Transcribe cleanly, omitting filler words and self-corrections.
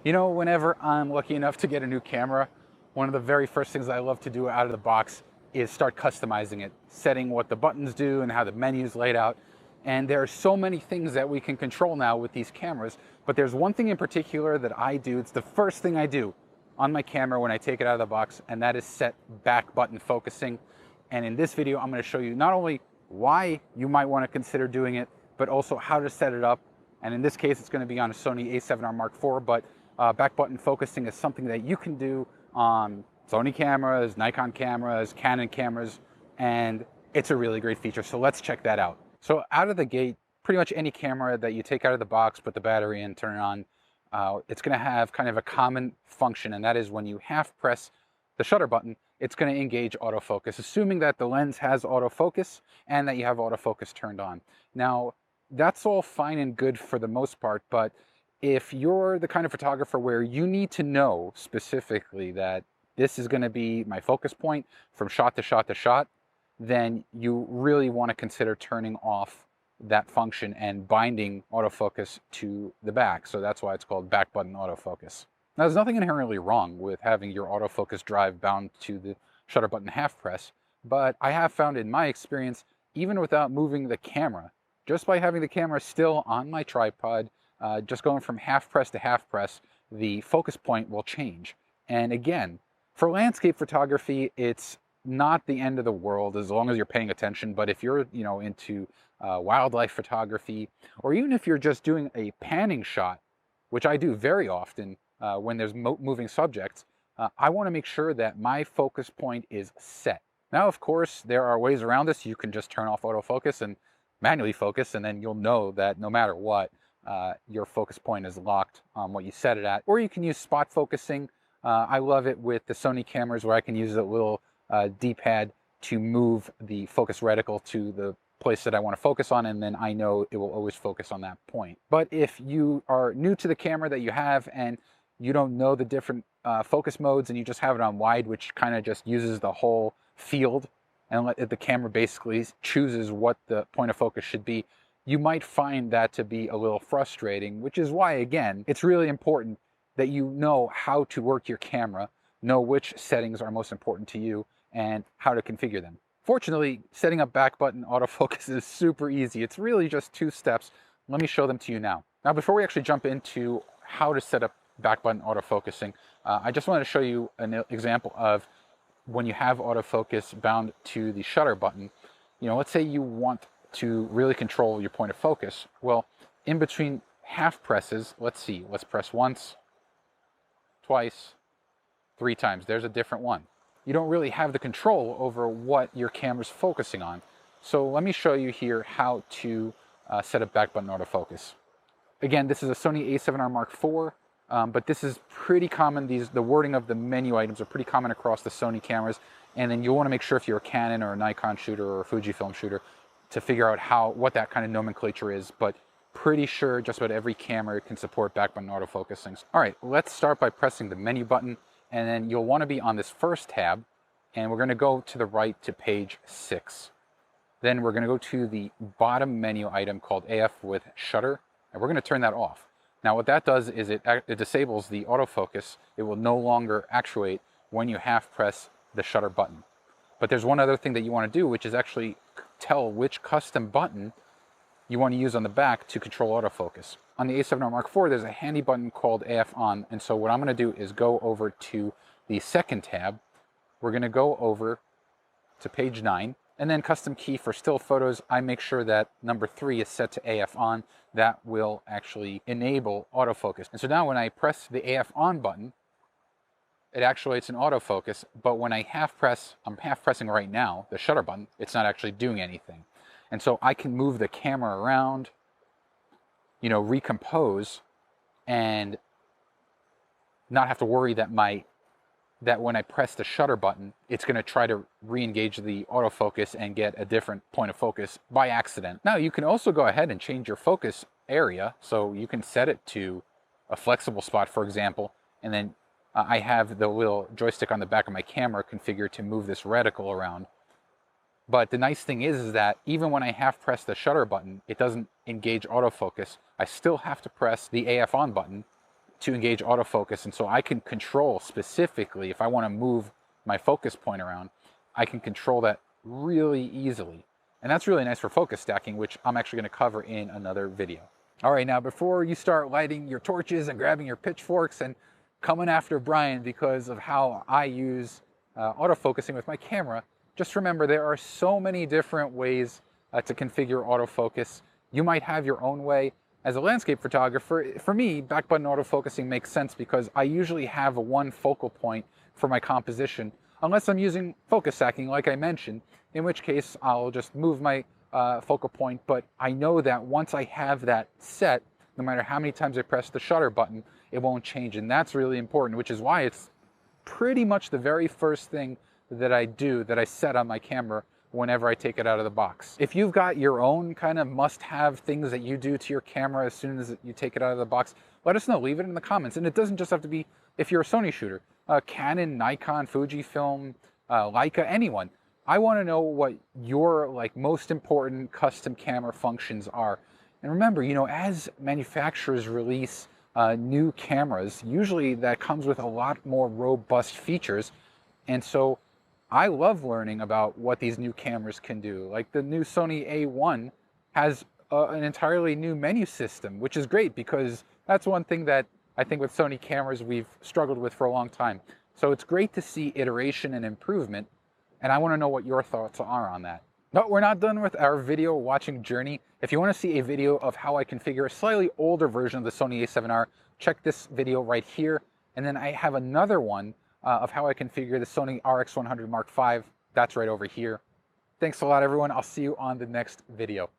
You know, whenever I'm lucky enough to get a new camera, one of the very first things I love to do out of the box is start customizing it, setting what the buttons do and how the menu's laid out. And there are so many things that we can control now with these cameras, but there's one thing in particular that I do. It's the first thing I do on my camera when I take it out of the box, and that is set back button focusing. And in this video, I'm going to show you not only why you might want to consider doing it, but also how to set it up. And in this case, it's going to be on a Sony a7R Mark IV, but back button focusing is something that you can do on Sony cameras, Nikon cameras, Canon cameras, and it's a really great feature. So let's check that out. So out of the gate, pretty much any camera that you take out of the box, put the battery in, turn it on, it's going to have kind of a common function, and that is when you half press the shutter button, it's going to engage autofocus, assuming that the lens has autofocus and that you have autofocus turned on. Now, that's all fine and good for the most part, but if you're the kind of photographer where you need to know specifically that this is going to be my focus point from shot to shot to shot, then you really want to consider turning off that function and binding autofocus to the back. So that's why it's called back button autofocus. Now, there's nothing inherently wrong with having your autofocus drive bound to the shutter button half press, but I have found in my experience, even without moving the camera, just by having the camera still on my tripod, just going from half press to half press, the focus point will change. And again, for landscape photography, it's not the end of the world as long as you're paying attention. But if you're, into wildlife photography, or even if you're just doing a panning shot, which I do very often when there's moving subjects, I want to make sure that my focus point is set. Now, of course, there are ways around this. You can just turn off autofocus and manually focus, and then you'll know that no matter what, your focus point is locked on what you set it at. Or you can use spot focusing. I love it with the Sony cameras where I can use a little D-pad to move the focus reticle to the place that I want to focus on, and then I know it will always focus on that point. But if you are new to the camera that you have and you don't know the different focus modes and you just have it on wide, which kind of just uses the whole field and the camera basically chooses what the point of focus should be, you might find that to be a little frustrating, which is why, again, it's really important that you know how to work your camera, know which settings are most important to you, and how to configure them. Fortunately, setting up back button autofocus is super easy. It's really just 2 steps. Let me show them to you now. Now, before we actually jump into how to set up back button autofocusing, I just wanted to show you an example of when you have autofocus bound to the shutter button. Let's say you want to really control your point of focus. Well, in between half presses, let's press once, twice, 3 times. There's a different one. You don't really have the control over what your camera's focusing on. So let me show you here how to set up back button autofocus. Again, this is a Sony a7R Mark IV, but this is pretty common. The wording of the menu items are pretty common across the Sony cameras. And then you'll want to make sure if you're a Canon or a Nikon shooter or a Fujifilm shooter to figure out what that kind of nomenclature is, but pretty sure just about every camera can support back button autofocusing. All right, let's start by pressing the menu button, and then you'll want to be on this first tab, and we're going to go to the right to page 6. Then we're going to go to the bottom menu item called AF with shutter, and we're going to turn that off. Now what that does is it disables the autofocus. It will no longer actuate when you half press the shutter button. But there's one other thing that you want to do, which is actually tell which custom button you want to use on the back to control autofocus. On the a7R Mark IV, there's a handy button called AF on, and so what I'm going to do is go over to the second tab. We're going to go over to page 9, and then custom key for still photos. I make sure that number 3 is set to AF on. That will actually enable autofocus. And so now when I press the AF on button, it actuates an autofocus, but when I half press, I'm half pressing right now, the shutter button, it's not actually doing anything. And so I can move the camera around, recompose, and not have to worry that when I press the shutter button, it's going to try to re-engage the autofocus and get a different point of focus by accident. Now, you can also go ahead and change your focus area, so you can set it to a flexible spot, for example, and then I have the little joystick on the back of my camera configured to move this reticle around. But the nice thing is that even when I half press the shutter button, it doesn't engage autofocus. I still have to press the AF on button to engage autofocus. And so I can control specifically, if I want to move my focus point around, I can control that really easily. And that's really nice for focus stacking, which I'm actually going to cover in another video. All right, now before you start lighting your torches and grabbing your pitchforks and coming after Brian because of how I use autofocusing with my camera, just remember there are so many different ways to configure autofocus. You might have your own way. As a landscape photographer, for me, back button autofocusing makes sense because I usually have one focal point for my composition, unless I'm using focus stacking like I mentioned, in which case I'll just move my focal point. But I know that once I have that set, no matter how many times I press the shutter button, it won't change. And that's really important, which is why it's pretty much the very first thing that I do, that I set on my camera whenever I take it out of the box. If you've got your own kind of must-have things that you do to your camera as soon as you take it out of the box, let us know. Leave it in the comments. And it doesn't just have to be if you're a Sony shooter. Canon, Nikon, Fujifilm, Leica, anyone. I want to know what your most important custom camera functions are. And remember, as manufacturers release new cameras, usually that comes with a lot more robust features. And so I love learning about what these new cameras can do. Like the new Sony A1 has an entirely new menu system, which is great because that's one thing that I think with Sony cameras we've struggled with for a long time. So it's great to see iteration and improvement, and I want to know what your thoughts are on that. But we're not done with our video watching journey. If you want to see a video of how I configure a slightly older version of the Sony a7R, check this video right here. And then I have another one of how I configure the Sony RX100 Mark V. That's right over here. Thanks a lot, everyone. I'll see you on the next video.